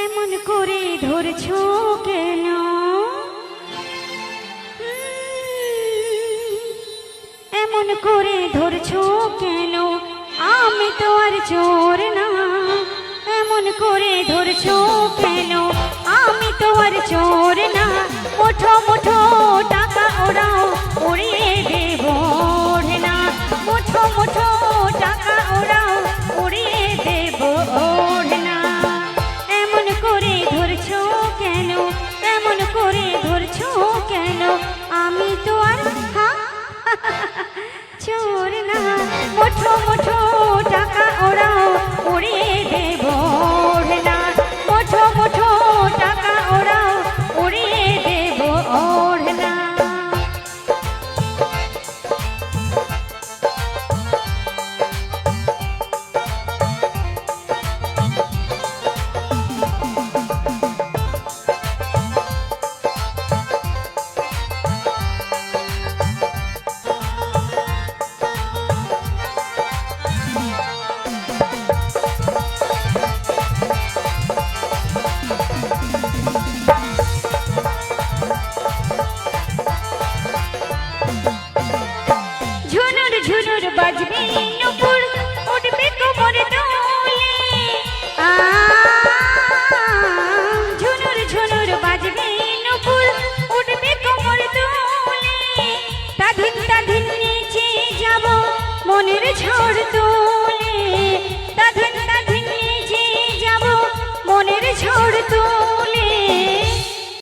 এমন করে ধরছো কেন? এমন করে ধরছো কেন? আমি তো আর চোর না। এমন করে ধরছো কেন? আমি তো আর চোর না। মুঠো মুঠো টাকা ওরাও উড়িয়ে দেব না। মুঠো মুঠো টাকা ওরাও উড়িয়ে দেব না। এমন করে ধরছো কেন? এমন করে ধরছো কেন? আমি তো আর চোর না। মুঠো মুঠো টাকা ওরাও উড়িয়ে দেব না। মুঠো মুঠো টাকা ওরাও উড়িয়ে দেব না। ঝুনুর ঝুনুর বাজবে নুপুর, উঠবে কোমর দোলে। ঝুনুর ঝুনুর বাজবে নুপুর, উঠবে কোমর দোলে। তাধিন তাধিন নিচে যাব মনের ঝড় তো